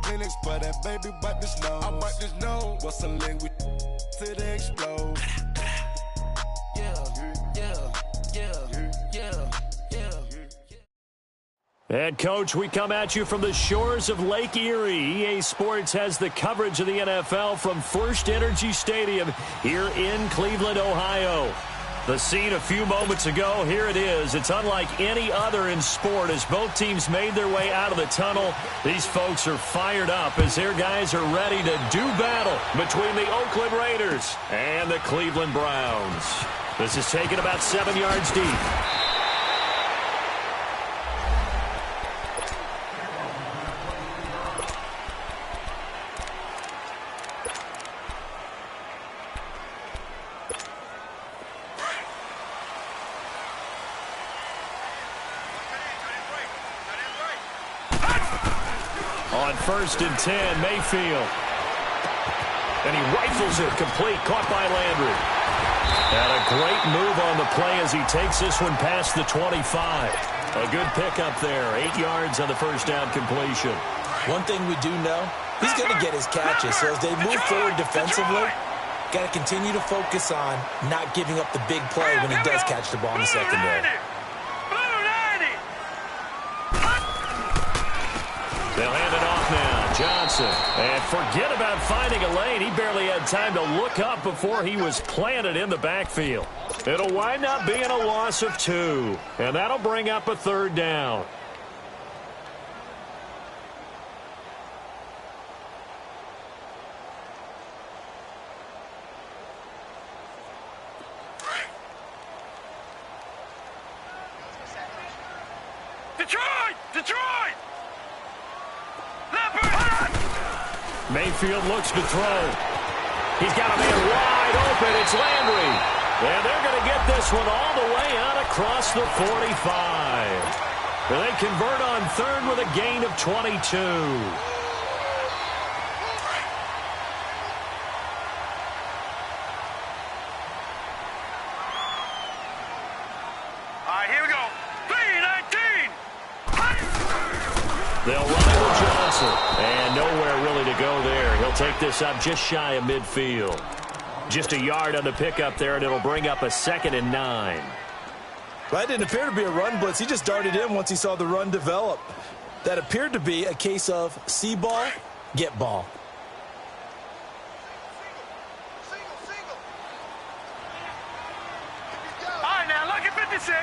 Phoenix, but that baby bite this nose. I bite this nose. What's a link with till they explode? And, Coach, we come at you from the shores of Lake Erie. EA Sports has the coverage of the NFL from First Energy Stadium here in Cleveland, Ohio. The scene a few moments ago, here it is. It's unlike any other in sport as both teams made their way out of the tunnel. These folks are fired up as their guys are ready to do battle between the Oakland Raiders and the Cleveland Browns. This is taken about 7 yards deep. On 1st and 10, Mayfield. And he rifles it complete, caught by Landry. And a great move on the play as he takes this one past the 25. A good pickup there, 8 yards on the first down completion. One thing we do know, he's going to get his catches. So as they move forward defensively, got to continue to focus on not giving up the big play when he does catch the ball in the secondary. They'll hand it off now. Johnson. And forget about finding a lane. He barely had time to look up before he was planted in the backfield. It'll wind up being a loss of 2. And that'll bring up a 3rd down. Detroit! Mayfield looks to throw. He's got a man wide open. It's Landry. And they're going to get this one all the way out across the 45. And they convert on 3rd with a gain of 22. All right, here we go. 3-19. They'll run it with Johnson. And nowhere really to go there. He'll take this up just shy of midfield. Just a yard on the pickup there, and it'll bring up a 2nd and 9. That didn't appear to be a run blitz. He just darted in once he saw the run develop. That appeared to be a case of see ball, get ball. All right, now look at 56.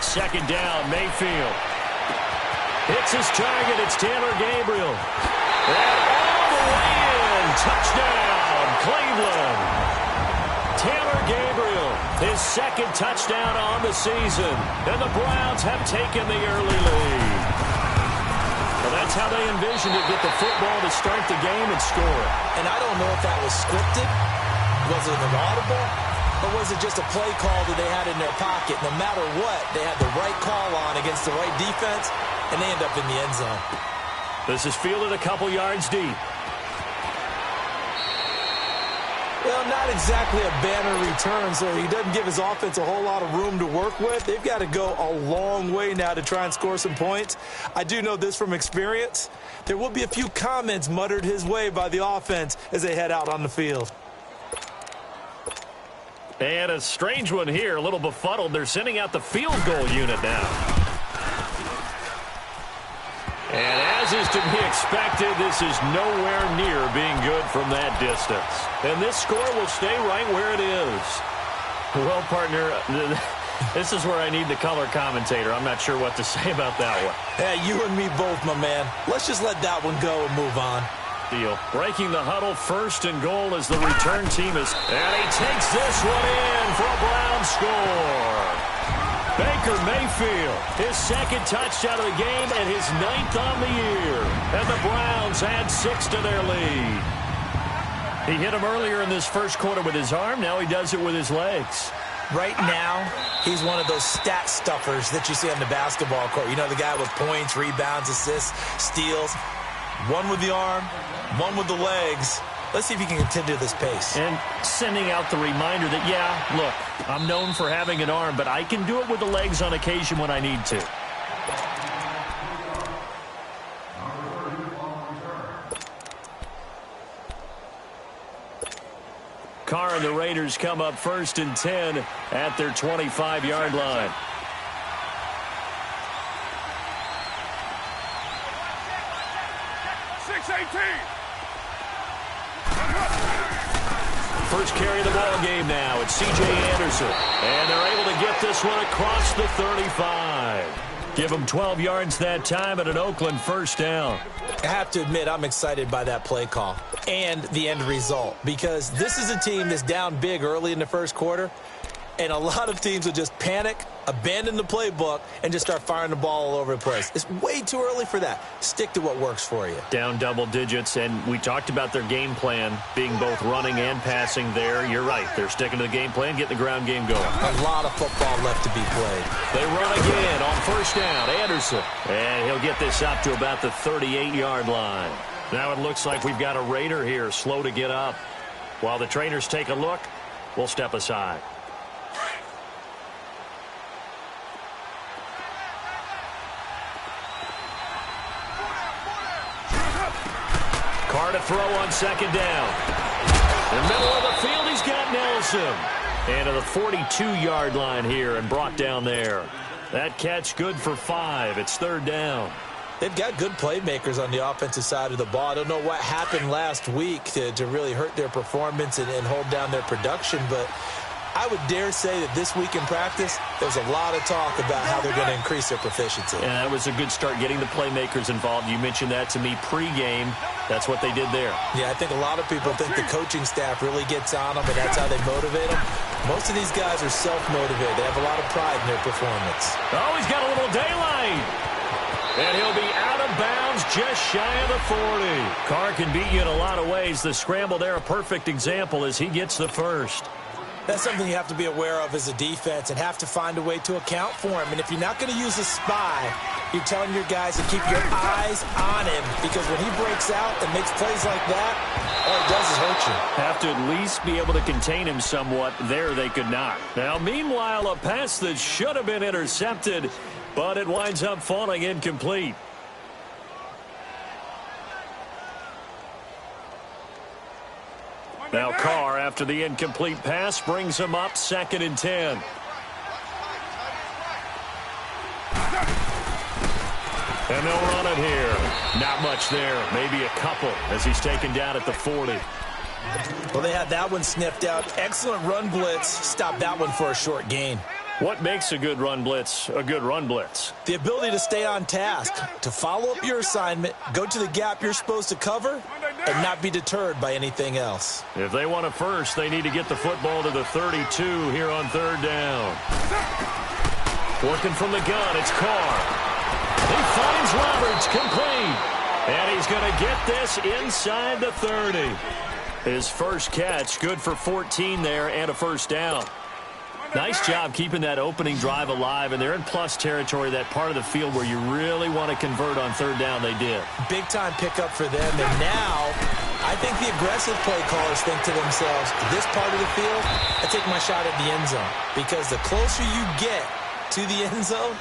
2nd down, Mayfield. Hits his target. It's Taylor Gabriel. And all the way in. Touchdown, Cleveland. Taylor Gabriel, his 2nd touchdown on the season. And the Browns have taken the early lead. Well, that's how they envisioned it. Get the football to start the game and score. And I don't know if that was scripted. Was it an audible? Or was it just a play call that they had in their pocket? No matter what, they had the right call on against the right defense, and they end up in the end zone. This is fielded a couple yards deep. Well, not exactly a banner return, so he doesn't give his offense a whole lot of room to work with. They've got to go a long way now to try and score some points. I do know this from experience. There will be a few comments muttered his way by the offense as they head out on the field. And a strange one here, a little befuddled. They're sending out the field goal unit now. And as is to be expected, this is nowhere near being good from that distance. And this score will stay right where it is. Well, partner, this is where I need the color commentator. I'm not sure what to say about that one. Yeah, you and me both, my man. Let's just let that one go and move on. Deal. Breaking the huddle, 1st and goal as the return team is. And he takes this one in for a Brown score. Baker Mayfield, his 2nd touchdown of the game and his 9th on the year. And the Browns add 6 to their lead. He hit him earlier in this first quarter with his arm. Now he does it with his legs. Right now, he's one of those stat stuffers that you see on the basketball court. You know, the guy with points, rebounds, assists, steals. One with the arm, one with the legs. Let's see if he can continue this pace. And sending out the reminder that, yeah, look, I'm known for having an arm, but I can do it with the legs on occasion when I need to. Carr and the Raiders come up 1st and 10 at their 25-yard line. First carry of the ball game now. It's C.J. Anderson. And they're able to get this one across the 35. Give them 12 yards that time at an Oakland first down. I have to admit, I'm excited by that play call and the end result, because this is a team that's down big early in the first quarter, and a lot of teams will just panic, abandon the playbook, and just start firing the ball all over the place. It's way too early for that. Stick to what works for you. Down double digits, and we talked about their game plan being both running and passing there. You're right. They're sticking to the game plan, getting the ground game going. A lot of football left to be played. They run again on first down. Anderson. And he'll get this up to about the 38-yard line. Now it looks like we've got a Raider here, slow to get up. While the trainers take a look, we'll step aside. Carr to throw on second down. In the middle of the field, he's got Nelson. And to the 42-yard line here and brought down there. That catch good for 5. It's third down. They've got good playmakers on the offensive side of the ball. I don't know what happened last week to really hurt their performance and hold down their production, but I would dare say that this week in practice, there's a lot of talk about how they're going to increase their proficiency. And that was a good start, getting the playmakers involved. You mentioned that to me pregame. That's what they did there. Yeah, I think a lot of people think the coaching staff really gets on them, and that's how they motivate them. Most of these guys are self-motivated. They have a lot of pride in their performance. Oh, he's got a little daylight. And he'll be out of bounds just shy of the 40. Carr can beat you in a lot of ways. The scramble there, a perfect example as he gets the first. That's something you have to be aware of as a defense and have to find a way to account for him. And if you're not going to use a spy, you're telling your guys to keep your eyes on him, because when he breaks out and makes plays like that, all it does is hurt you. Have to at least be able to contain him somewhat. There they could not. Now, meanwhile, a pass that should have been intercepted, but it winds up falling incomplete. Now Carr, after the incomplete pass, brings him up 2nd and 10. And they'll run it here. Not much there. Maybe a couple as he's taken down at the 40. Well, they had that one sniffed out. Excellent run blitz. Stopped that one for a short gain. What makes a good run blitz a good run blitz? The ability to stay on task, to follow up your assignment, go to the gap you're supposed to cover, and not be deterred by anything else. If they want a first, they need to get the football to the 32 here on third down. Working from the gun, it's Carr. He finds Roberts, complete. And he's going to get this inside the 30. His first catch, good for 14 there and a first down. Nice job keeping that opening drive alive, and they're in plus territory, that part of the field where you really want to convert on third down. They did. Big-time pickup for them, and now I think the aggressive play callers think to themselves, this part of the field, I take my shot at the end zone, because the closer you get to the end zone,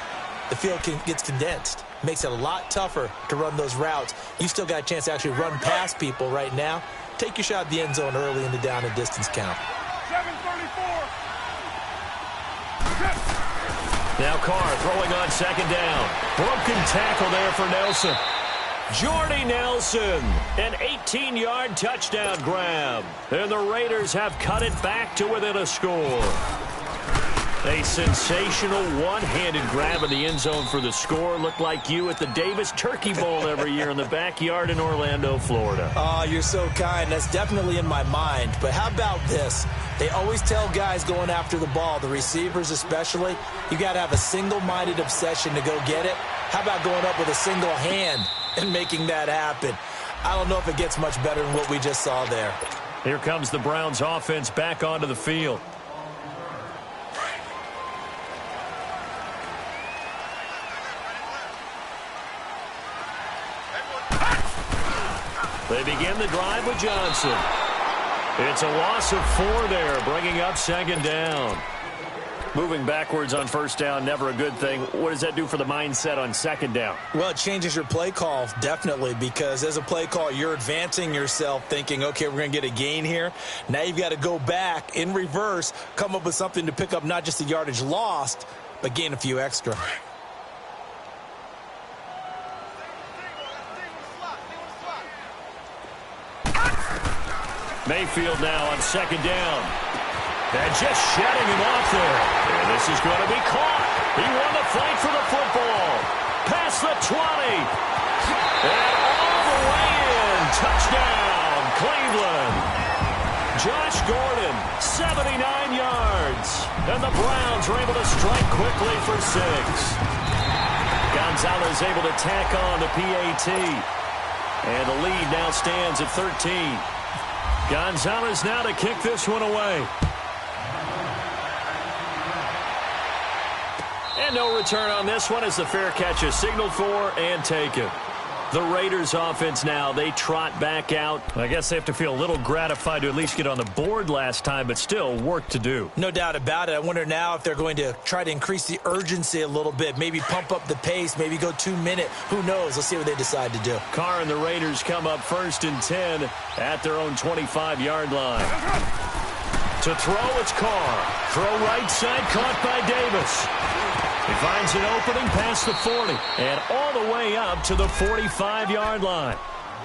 the field gets condensed. Makes it a lot tougher to run those routes. You still got a chance to actually run past people right now. Take your shot at the end zone early in the down and distance count. 7:34. Now Carr throwing on second down. Broken tackle there for Nelson. Jordy Nelson, an 18-yard touchdown grab. And the Raiders have cut it back to within a score. A sensational one-handed grab in the end zone for the score. Looked like you at the Davis Turkey Bowl every year in the backyard in Orlando, Florida. Oh, you're so kind. That's definitely in my mind. But how about this? They always tell guys going after the ball, the receivers especially, you got to have a single-minded obsession to go get it. How about going up with a single hand and making that happen? I don't know if it gets much better than what we just saw there. Here comes the Browns offense back onto the field. They begin the drive with Johnson. It's a loss of 4 there, bringing up second down. Moving backwards on first down, never a good thing. What does that do for the mindset on second down? Well, it changes your play call, definitely, because as a play call, you're advancing yourself thinking, okay, we're going to get a gain here. Now you've got to go back in reverse, come up with something to pick up not just the yardage lost, but gain a few extra. Mayfield now on second down. And just shedding him off there. And this is going to be caught. He won the fight for the football. Past the 20. And all the way in. Touchdown, Cleveland. Josh Gordon, 79 yards. And the Browns are able to strike quickly for 6. Gonzalez able to tack on the PAT. And the lead now stands at 13. Gonzalez now to kick this one away. And no return on this one as the fair catch is signaled for and taken. The Raiders offense now, they trot back out. I guess they have to feel a little gratified to at least get on the board last time, but still work to do. No doubt about it. I wonder now if they're going to try to increase the urgency a little bit, maybe pump up the pace, maybe go 2-minute. Who knows? Let's see what they decide to do. Carr and the Raiders come up 1st and 10 at their own 25-yard line. To throw, it's Carr. Throw right side, caught by Davis. He finds an opening past the 40 and all the way up to the 45-yard line.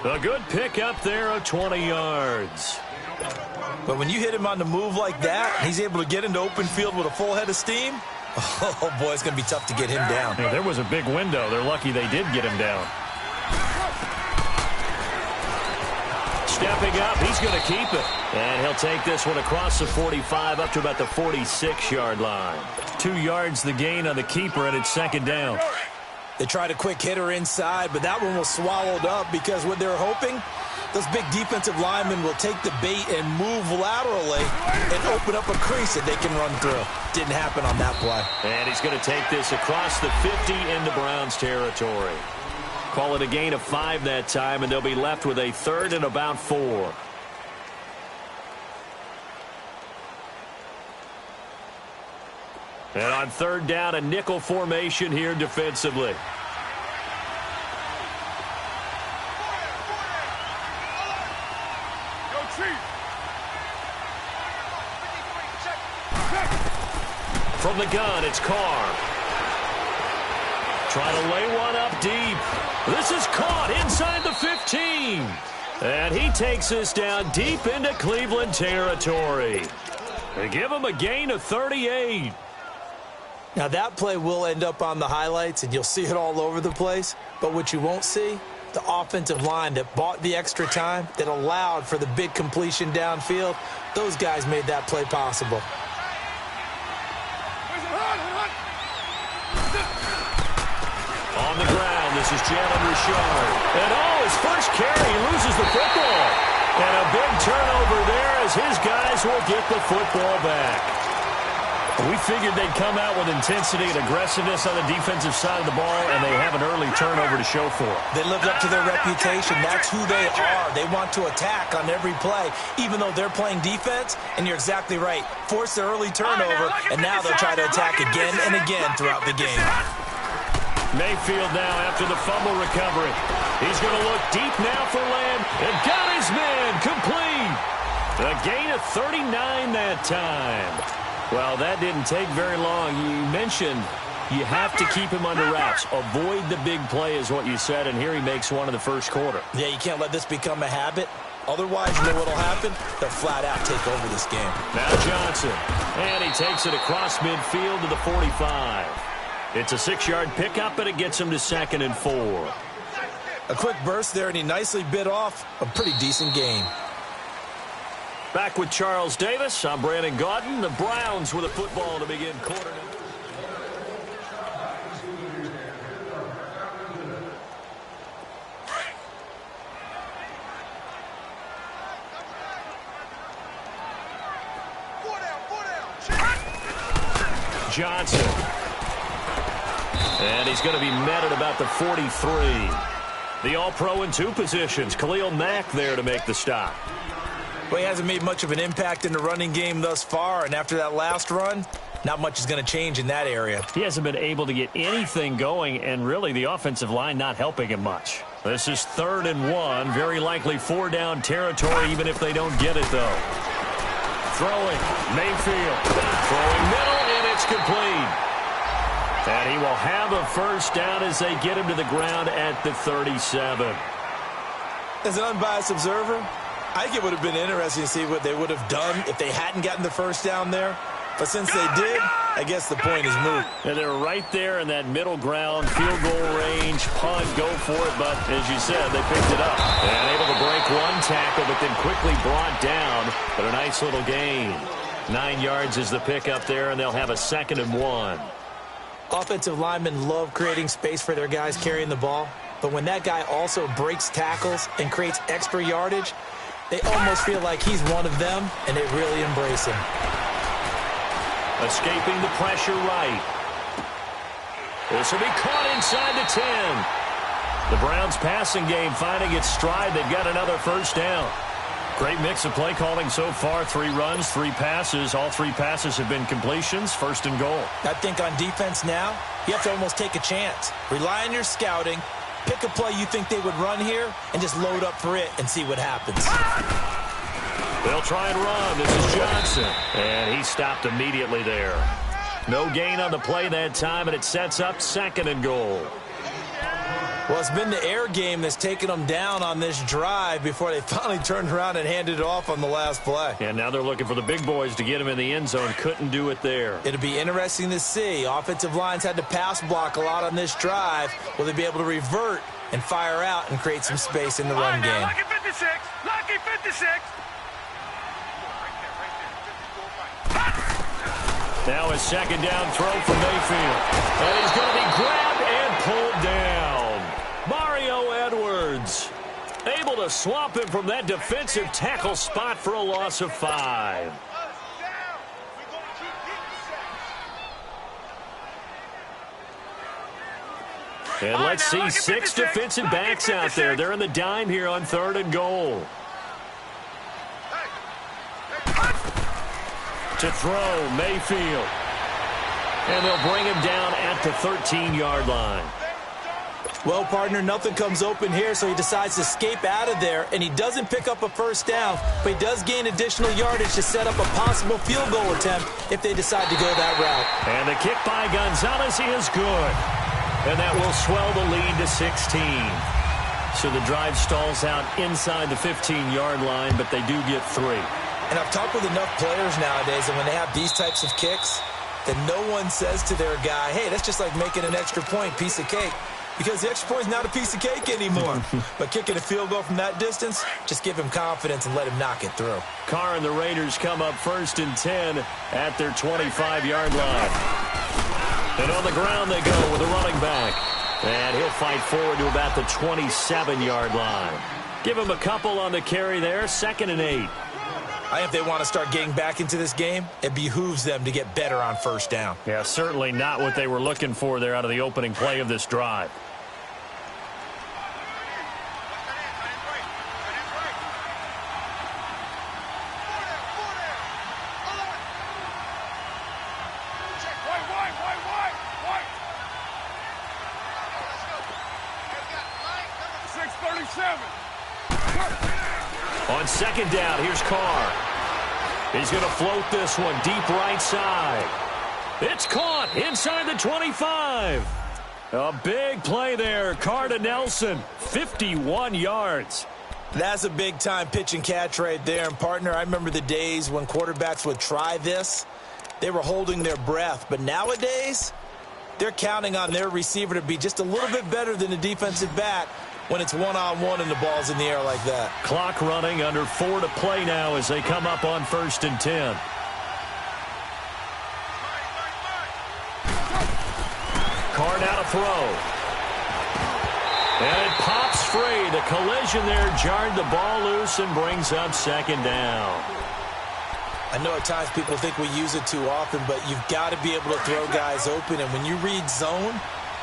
A good pick up there of 20 yards. But when you hit him on the move like that, he's able to get into open field with a full head of steam. Oh, boy, it's going to be tough to get him down. Yeah, there was a big window. They're lucky they did get him down. Stepping up, he's going to keep it. And he'll take this one across the 45 up to about the 46-yard line. 2 yards the gain on the keeper, and it's second down. They tried a quick hitter inside, but that one was swallowed up because what they're hoping, those big defensive linemen will take the bait and move laterally and open up a crease that they can run through. Didn't happen on that play. And he's going to take this across the 50 into Browns territory. Call it a gain of 5 that time, and they'll be left with a 3rd and about 4. And on 3rd down, a nickel formation here defensively. From the gun, it's Carr. Trying to lay one up deep. This is caught inside the 15. And he takes this down deep into Cleveland territory. They give him a gain of 38. Now, that play will end up on the highlights, and you'll see it all over the place. But what you won't see, the offensive line that bought the extra time, that allowed for the big completion downfield, those guys made that play possible. On the ground, this is Jalen Richard. And his first carry, he loses the football. And a big turnover there as his guys will get the football back. We figured they'd come out with intensity and aggressiveness on the defensive side of the ball, and they have an early turnover to show for it. They lived up to their reputation. That's who they are. They want to attack on every play, even though they're playing defense, and you're exactly right. Force the early turnover, and now they'll try to attack again and again throughout the game. Mayfield now after the fumble recovery. He's going to look deep now for Lamb, and got his man complete. A gain of 39 that time. Well, that didn't take very long. You mentioned you have to keep him under wraps. Avoid the big play is what you said, and here he makes one in the first quarter. Yeah, you can't let this become a habit. Otherwise, you know what will happen? They'll flat out take over this game. Now Johnson, and he takes it across midfield to the 45. It's a 6-yard pickup, and it gets him to 2nd and 4. A quick burst there, and he nicely bit off a pretty decent gain. Back with Charles Davis. I'm Brandon Gaudin. The Browns with a football to begin quarter. Johnson. And he's going to be met at about the 43. The All-Pro in 2 positions. Khalil Mack there to make the stop. Well, he hasn't made much of an impact in the running game thus far, and after that last run, not much is going to change in that area. He hasn't been able to get anything going, and really the offensive line not helping him much. This is 3rd and 1, very likely 4-down territory, even if they don't get it, though. Throwing, Mayfield. Throwing middle, and it's complete. And he will have a first down as they get him to the ground at the 37. As an unbiased observer, I think it would have been interesting to see what they would have done if they hadn't gotten the first down there. But since they did, I guess the point is moot. And they're right there in that middle ground, field goal range, punt, go for it. But as you said, they picked it up. And able to break one tackle, but then quickly brought down. But a nice little gain. 9 yards is the pickup there, and they'll have a 2nd and 1. Offensive linemen love creating space for their guys carrying the ball. But when that guy also breaks tackles and creates extra yardage, they almost feel like he's one of them, and they really embrace him. Escaping the pressure right. This will be caught inside the 10. The Browns passing game finding its stride. They've got another first down. Great mix of play calling so far. 3 runs, 3 passes. All 3 passes have been completions. 1st and goal. I think on defense now, you have to almost take a chance. Rely on your scouting. Pick a play you think they would run here and just load up for it and see what happens. They'll try and run. This is Johnson. And he stopped immediately there. No gain on the play that time, and it sets up 2nd and goal. Well, it's been the air game that's taken them down on this drive before they finally turned around and handed it off on the last play. And now they're looking for the big boys to get him in the end zone. Couldn't do it there. It'll be interesting to see. Offensive lines had to pass block a lot on this drive. Will they be able to revert and fire out and create some space in the run game? Lucky 56. Lucky 56. Now a 2nd down throw for Mayfield. And he's going to be grabbed and pulled down. Mario Edwards able to swamp him from that defensive tackle spot for a loss of 5. And let's see 6 defensive backs out there. They're in the dime here on 3rd and goal. To throw, Mayfield. And they'll bring him down at the 13-yard line. Well, partner, nothing comes open here, so he decides to escape out of there, and he doesn't pick up a first down, but he does gain additional yardage to set up a possible field goal attempt if they decide to go that route. And the kick by Gonzalez is good. And that will swell the lead to 16. So the drive stalls out inside the 15-yard line, but they do get 3. And I've talked with enough players nowadays, and when they have these types of kicks, that no one says to their guy, hey, that's just like making an extra point, piece of cake. Because the extra point is not a piece of cake anymore. But kicking a field goal from that distance, just give him confidence and let him knock it through. Carr and the Raiders come up 1st and 10 at their 25-yard line. And on the ground they go with a running back. And he'll fight forward to about the 27-yard line. Give him a couple on the carry there, 2nd and 8. I think if they want to start getting back into this game, it behooves them to get better on first down. Yeah, certainly not what they were looking for there out of the opening play of this drive. On 2nd down, here's Carr. He's going to float this one deep right side. It's caught inside the 25. A big play there. Carr to Nelson, 51 yards. That's a big-time pitch and catch right there. And, partner, I remember the days when quarterbacks would try this. They were holding their breath. But nowadays, they're counting on their receiver to be just a little bit better than the defensive back when it's one-on-one and the ball's in the air like that. Clock running, under 4 to play now as they come up on 1st and 10. Carr now to throw. And it pops free. The collision there jarred the ball loose and brings up 2nd down. I know at times people think we use it too often, but you've got to be able to throw guys open. And when you read zone,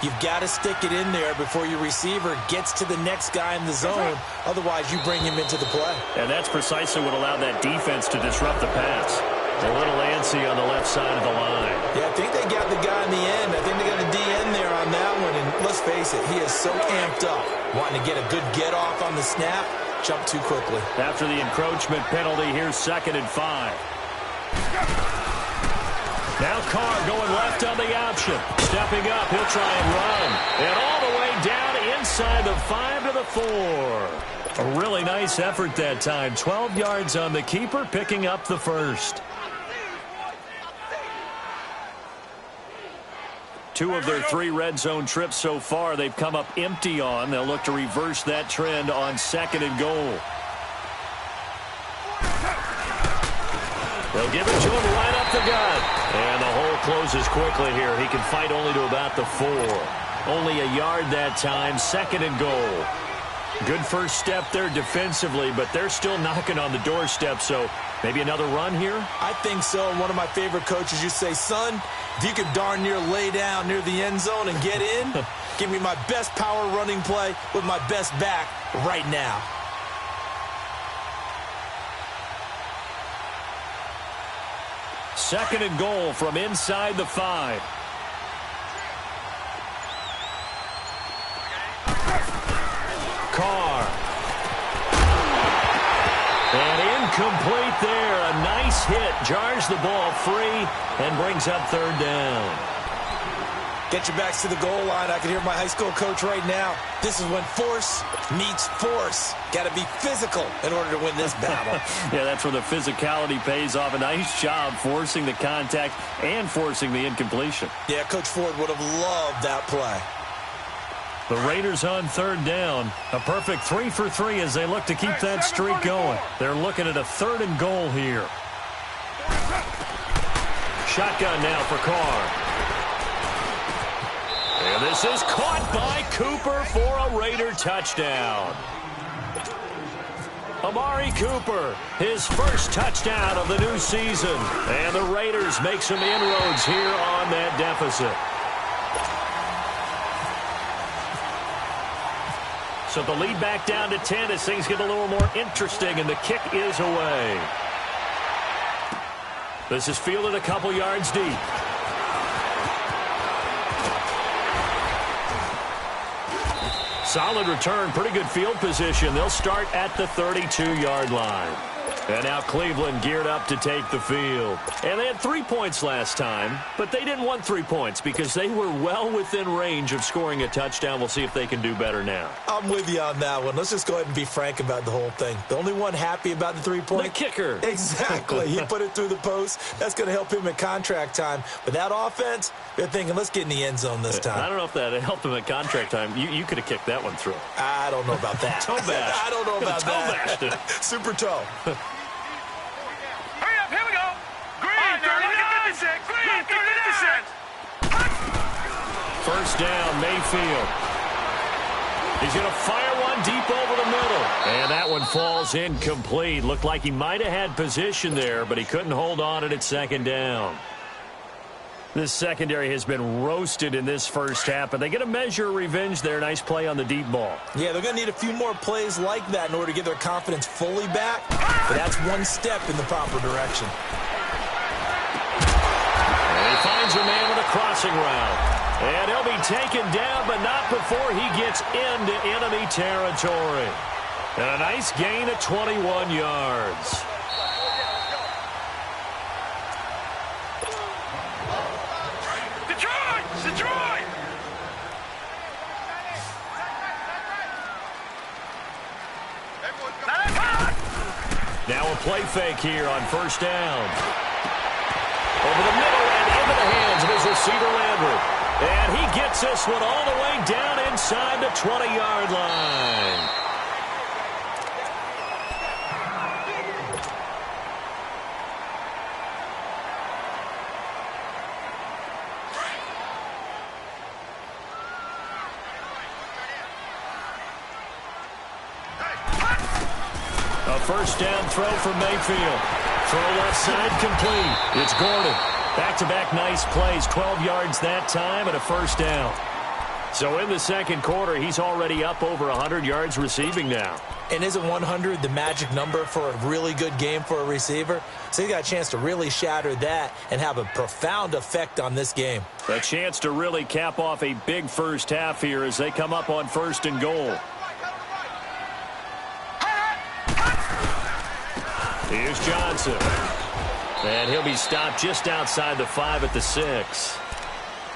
you've got to stick it in there before your receiver gets to the next guy in the zone. Otherwise, you bring him into the play. And that's precisely what allowed that defense to disrupt the pass. A little antsy on the left side of the line. Yeah, I think they got the guy in the end. I think they got a DN there on that one. And let's face it, he is so amped up, wanting to get a good get-off on the snap, jump too quickly. After the encroachment penalty, here's 2nd and 5. Now Carr going left on the option. Stepping up, he'll try and run. And all the way down inside the 5 to the 4. A really nice effort that time. 12 yards on the keeper, picking up the first. 2 of their 3 red zone trips so far, they've come up empty on. They'll look to reverse that trend on 2nd and goal. They'll give it to him right up the gut. And the hole closes quickly here. He can fight only to about the 4. Only a yard that time, 2nd and goal. Good first step there defensively, but they're still knocking on the doorstep, so maybe another run here? I think so. And one of my favorite coaches, you say, son, if you can darn near lay down near the end zone and get in, give me my best power running play with my best back right now. Second and goal from inside the 5. Carr. And incomplete there. A nice hit. Jars the ball free and brings up 3rd down. Get your backs to the goal line. I can hear my high school coach right now. This is when force meets force. Got to be physical in order to win this battle. Yeah, that's where the physicality pays off. A nice job forcing the contact and forcing the incompletion. Yeah, Coach Ford would have loved that play. The Raiders on 3rd down. A perfect 3 for 3 as they look to keep that streak going. They're looking at a 3rd and goal here. Shotgun now for Carr. And this is caught by Cooper for a Raider touchdown. Amari Cooper, his first touchdown of the new season. And the Raiders make some inroads here on that deficit. So the lead back down to 10 as things get a little more interesting, and the kick is away. This is fielded a couple yards deep. Solid return, pretty good field position. They'll start at the 32-yard line. And now Cleveland geared up to take the field. And they had 3 points last time, but they didn't want 3 points because they were well within range of scoring a touchdown. We'll see if they can do better now. I'm with you on that one. Let's just go ahead and be frank about the whole thing. The only one happy about the 3-point? The kicker. Exactly. He put it through the post. That's going to help him at contract time. But that offense, they're thinking, let's get in the end zone this time. I don't know if that helped him at contract time. You could have kicked that one through. I don't know about that. Toe bash. I don't know about that. Toe bashed it. Super toe. Hurry up, here we go. Green, 56. Green, 56. First down, Mayfield. He's going to fire one deep over the middle. And that one falls incomplete. Looked like he might have had position there, but he couldn't hold on it at 2nd down. This secondary has been roasted in this first half, but they get a measure of revenge there. Nice play on the deep ball. Yeah, they're going to need a few more plays like that in order to get their confidence fully back. But that's one step in the proper direction. And he finds a man with a crossing route. And he'll be taken down, but not before he gets into enemy territory. And a nice gain of 21 yards. Detroit! Now a play fake here on first down. Over the middle and into the hands of his receiver, Landry. And he gets this one all the way down inside the 20-yard line. A first down throw from Mayfield. Throw left side complete. It's Gordon. Back-to-back nice plays. 12 yards that time and a first down. So in the second quarter, he's already up over 100 yards receiving now. And isn't 100 the magic number for a really good game for a receiver? So he got a chance to really shatter that and have a profound effect on this game. A chance to really cap off a big first half here as they come up on 1st and goal. Here's Johnson. And he'll be stopped just outside the 5 at the 6.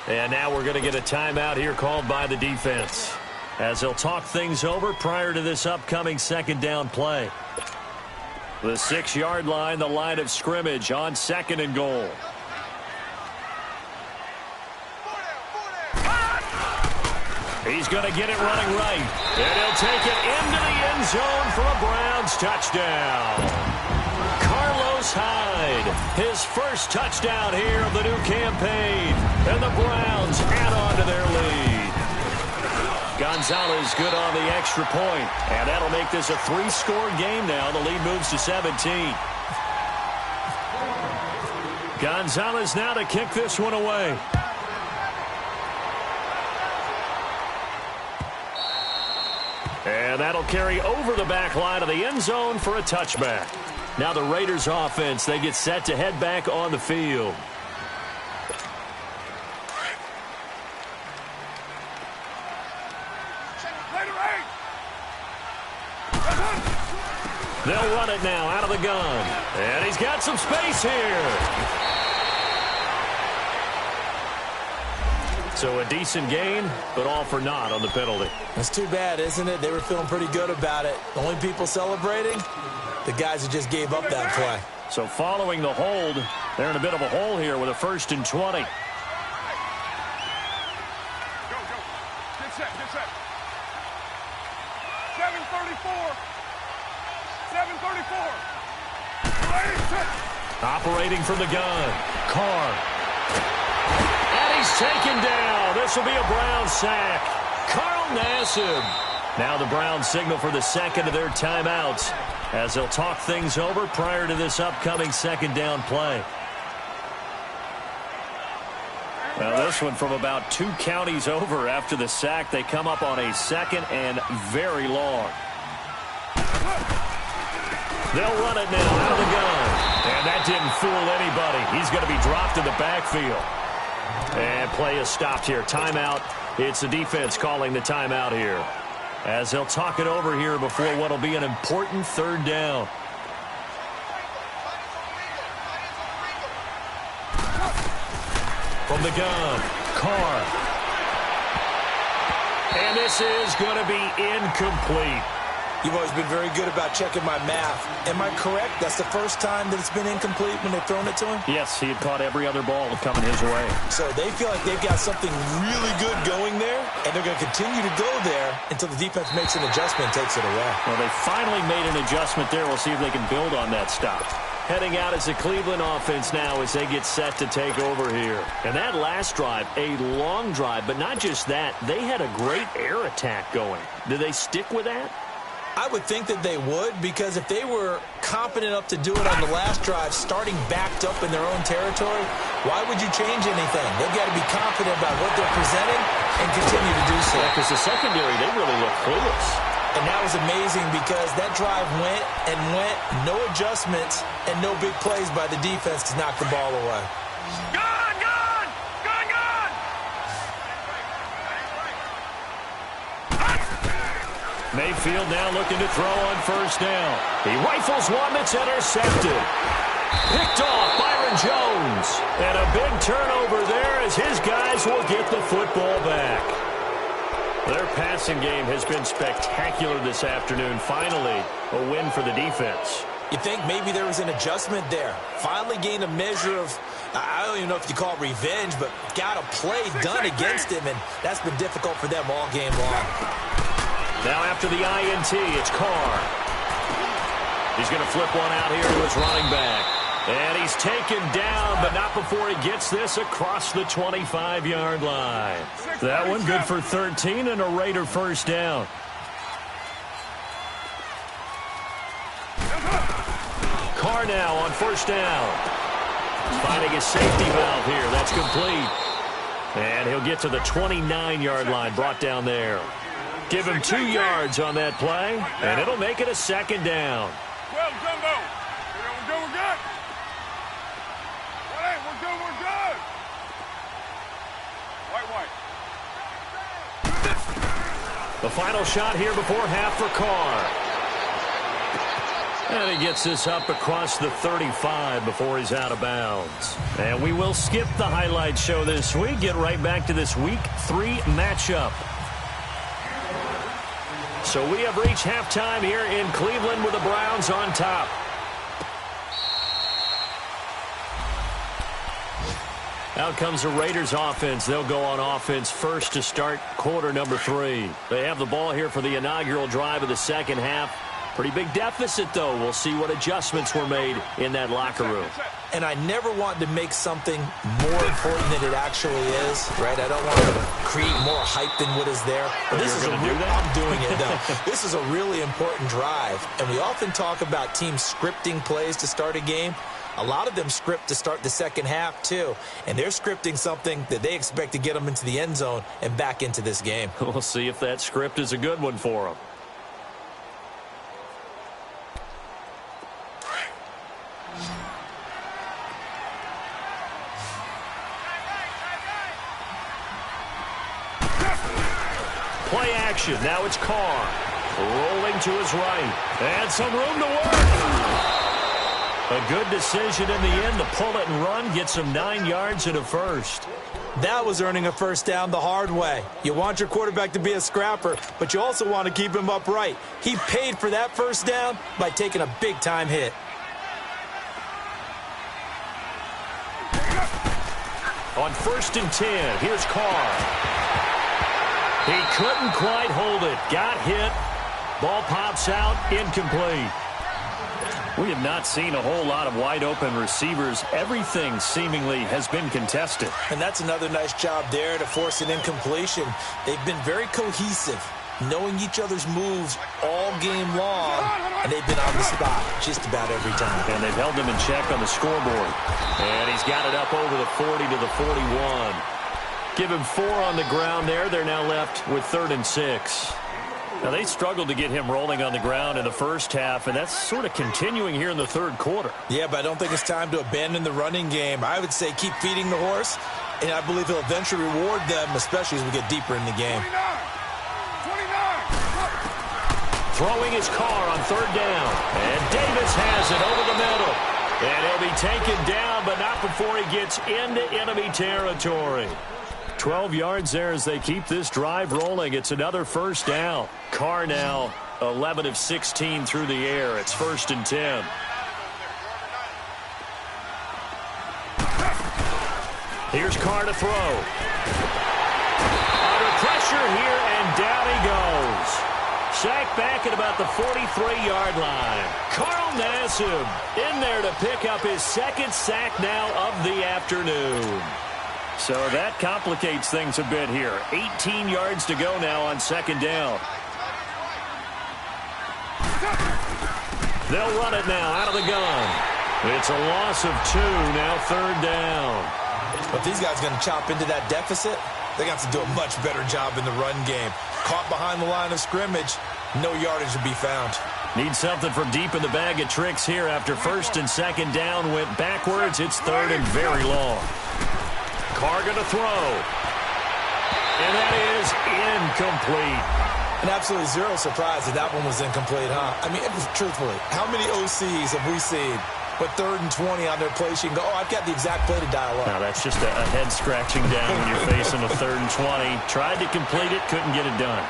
And now we're going to get a timeout here called by the defense, as they'll talk things over prior to this upcoming second down play. The 6-yard line, the line of scrimmage on 2nd and goal. He's going to get it running right. And he'll take it into the end zone for a Browns touchdown. Hyde, his first touchdown here of the new campaign, and the Browns add on to their lead. Gonzalez good on the extra point, and that'll make this a 3-score game now. The lead moves to 17. Gonzalez now to kick this one away. And that'll carry over the back line of the end zone for a touchback. Now the Raiders offense, they get set to head back on the field. They'll run it now out of the gun. And he's got some space here. So a decent gain, but all for naught on the penalty. That's too bad, isn't it? They were feeling pretty good about it. The only people celebrating, the guys who just gave up that play. So following the hold, they're in a bit of a hole here with a 1st and 20. Go, go. Get set, get set. 7:34. 7:34. Ready, set. Operating from the gun, Carr. And he's taken down. This will be a Browns sack. Carl Nassib. Now the Browns signal for the second of their timeouts, as they'll talk things over prior to this upcoming second down play. Now this one from about 2 counties over after the sack. They come up on a 2nd and very long. They'll run it now out of the gun. And that didn't fool anybody. He's going to be dropped in the backfield. And play is stopped here. Timeout. It's the defense calling the timeout here, as they'll talk it over here before what will be an important 3rd down. From the gun, Carr. And this is going to be incomplete. You've always been very good about checking my math. Am I correct? That's the first time that it's been incomplete when they've thrown it to him? Yes, he had caught every other ball coming his way. So they feel like they've got something really good going there, and they're going to continue to go there until the defense makes an adjustment and takes it away. Well, they finally made an adjustment there. We'll see if they can build on that stop. Heading out is the Cleveland offense now as they get set to take over here. And that last drive, a long drive, but not just that. They had a great air attack going. Did they stick with that? I would think that they would, because if they were confident enough to do it on the last drive, starting backed up in their own territory, why would you change anything? They've got to be confident about what they're presenting and continue to do so. Because the secondary, they really look clueless. And that was amazing because that drive went and went, no adjustments and no big plays by the defense to knock the ball away. Gone, gone, gone, gone. Mayfield now looking to throw on 1st down. He rifles one that's intercepted. Picked off Byron Jones. And a big turnover there as his guys will get the football back. Their passing game has been spectacular this afternoon. Finally, a win for the defense. You think maybe there was an adjustment there. Finally gained a measure of, I don't even know if you call it revenge, but got a play done against him, and that's been difficult for them all game long. Now after the INT, it's Carr. He's going to flip one out here to his running back. And he's taken down, but not before he gets this across the 25-yard line. That one good for 13 and a Raider 1st down. Carr now on 1st down. Finding his safety valve here. That's complete. And he'll get to the 29-yard line, brought down there. Give him 2 yards on that play, and it'll make it a second down. Well, Jumbo. We're good. We're good. We're good. White. The final shot here before half for Carr. And he gets this up across the 35 before he's out of bounds. And we will skip the highlight show this week. Get right back to this Week 3 matchup. So we have reached halftime here in Cleveland with the Browns on top. Out comes the Raiders offense. They'll go on offense first to start quarter number 3. They have the ball here for the inaugural drive of the second half. Pretty big deficit, though. We'll see what adjustments were made in that locker room. And I never want to make something more important than it actually is, right? I don't want to create more hype than what is there. But this is I'm doing it, though. This is a really important drive. And we often talk about teams scripting plays to start a game. A lot of them script to start the second half, too. And they're scripting something that they expect to get them into the end zone and back into this game. We'll see if that script is a good one for them. Play action. Now it's Carr. Rolling to his right. And some room to work. A good decision in the end to pull it and run. Get some 9 yards and a first. That was earning a first down the hard way. You want your quarterback to be a scrapper, but you also want to keep him upright. He paid for that first down by taking a big-time hit. On 1st and 10, here's Carr. He couldn't quite hold it. Got hit. Ball pops out. Incomplete. We have not seen a whole lot of wide-open receivers. Everything seemingly has been contested. And that's another nice job there to force an incompletion. They've been very cohesive, knowing each other's moves all game long, and they've been on the spot just about every time. And they've held him in check on the scoreboard. And he's got it up over the 40 to the 41. Give him 4 on the ground there. They're now left with 3rd and 6. Now, they struggled to get him rolling on the ground in the first half, and that's sort of continuing here in the third quarter. Yeah, but I don't think it's time to abandon the running game. I would say keep feeding the horse, and I believe he'll eventually reward them, especially as we get deeper in the game. 29. Throwing his Carr on 3rd down, and Davis has it over the middle. And he'll be taken down, but not before he gets into enemy territory. 12 yards there as they keep this drive rolling. It's another first down. Carr now 11 of 16 through the air. It's 1st and 10. Here's Carr to throw. Under pressure here, and down he goes. Sacked back at about the 43-yard line. Carl Nassib in there to pick up his 2nd sack now of the afternoon. So that complicates things a bit here. 18 yards to go now on 2nd down. They'll run it now out of the gun. It's a loss of 2, now 3rd down. But these guys are going to chop into that deficit. They got to do a much better job in the run game. Caught behind the line of scrimmage, no yardage to be found. Need something from deep in the bag of tricks here after 1st and 2nd down went backwards. It's 3rd and very long. Carr going to throw. And that is incomplete. And absolutely zero surprise that that one was incomplete, huh? I mean, truthfully, how many OCs have we seen with 3rd and 20 on their play sheet and go, oh, I've got the exact play to dial up? Now, that's just a head scratching down when you're facing a 3rd and 20. Tried to complete it, couldn't get it done.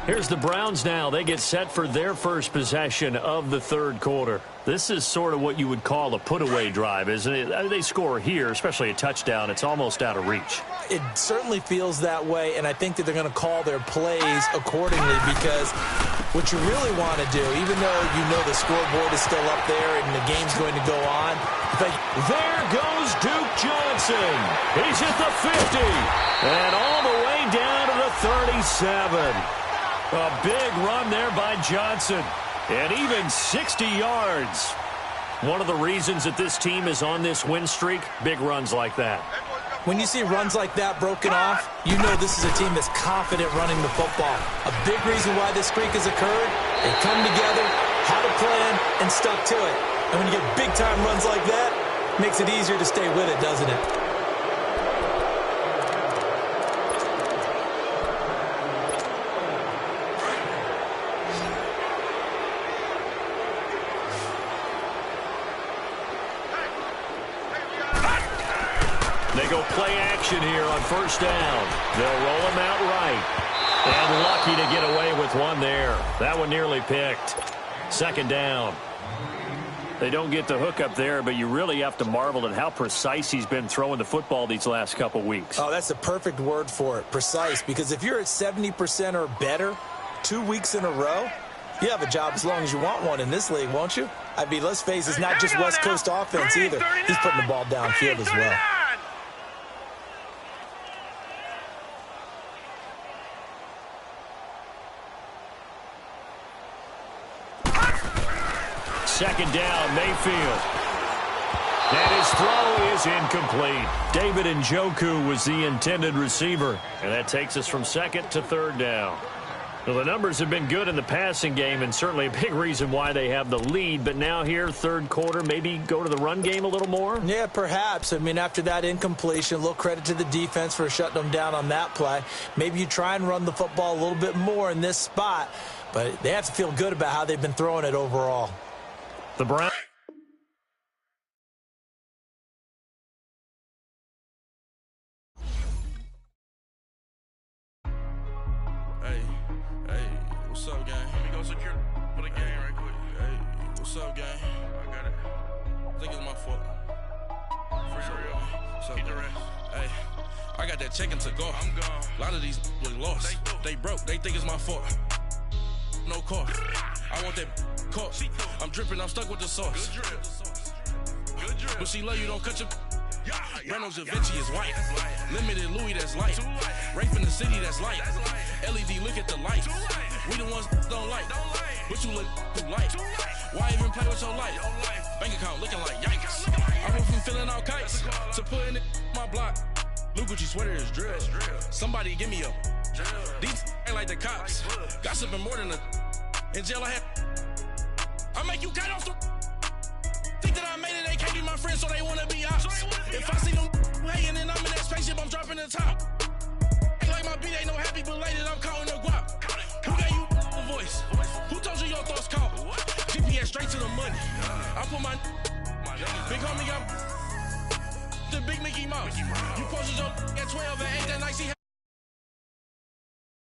Here's the Browns now. They get set for their first possession of the 3rd quarter. This is sort of what you would call a put-away drive, isn't it? They score here, especially a touchdown. It's almost out of reach. It certainly feels that way, and I think that they're going to call their plays accordingly because what you really want to do, even though you know the scoreboard is still up there and the game's going to go on, there goes Duke Johnson. He's at the 50 and all the way down to the 37. A big run there by Johnson. And even 60 yards. One of the reasons that this team is on this win streak, big runs like that. When you see runs like that broken off, you know this is a team that's confident running the football. A big reason why this streak has occurred, they come together, had a plan, and stuck to it. And when you get big-time runs like that, it makes it easier to stay with it, doesn't it? They go play action here on first down. They'll roll him out right. And lucky to get away with one there. That one nearly picked. Second down. They don't get the hook up there, but you really have to marvel at how precise he's been throwing the football these last couple weeks. Oh, that's the perfect word for it, precise. Because if you're at 70% or better 2 weeks in a row, you have a job as long as you want one in this league, won't you? I mean, let's face it, it's not just West Coast offense either. He's putting the ball downfield as well. Second down, Mayfield. And his throw is incomplete. David Njoku was the intended receiver. And that takes us from second to third down. Well, the numbers have been good in the passing game, and certainly a big reason why they have the lead. But now here, third quarter, maybe go to the run game a little more? Yeah, perhaps. I mean, after that incompletion, a little credit to the defense for shutting them down on that play. Maybe you try and run the football a little bit more in this spot. But they have to feel good about how they've been throwing it overall. The Browns. Hey, what's up, gang? Let me go secure for the game right quick. Hey, what's up, gang? I got it. I think it's my fault. For real. What's up, the rest. Hey, I got that chicken to go. I'm gone. A lot of these was lost. They broke. They think it's my fault. No car. I want that car. I'm dripping. I'm stuck with the sauce. Good drip. But she love you. Don't cut your. Reynolds Da Vinci is white. Limited Louis, that's light. Rape in the city, that's light. LED, look at the lights. We the ones don't like. But you look too light. Why even play with your life? Bank account looking like yikes. I went from filling out kites to putting it my block. Blue Gucci sweater is drill. Somebody give me a. These ain't like the cops. Gossiping more than a. In jail I had. I make you cut off the. Think that I made it, they can't be my friends, so they wanna be ops. If I see them hating and I'm in that spaceship, I'm dropping the top. Ain't like my beat ain't no happy belated, I'm counting the guap. Who gave you the voice? Who told you your thoughts count? GPS straight to the money. I put my big homie got the big Mickey Mouse. You posted your at 12 and 8 that night, see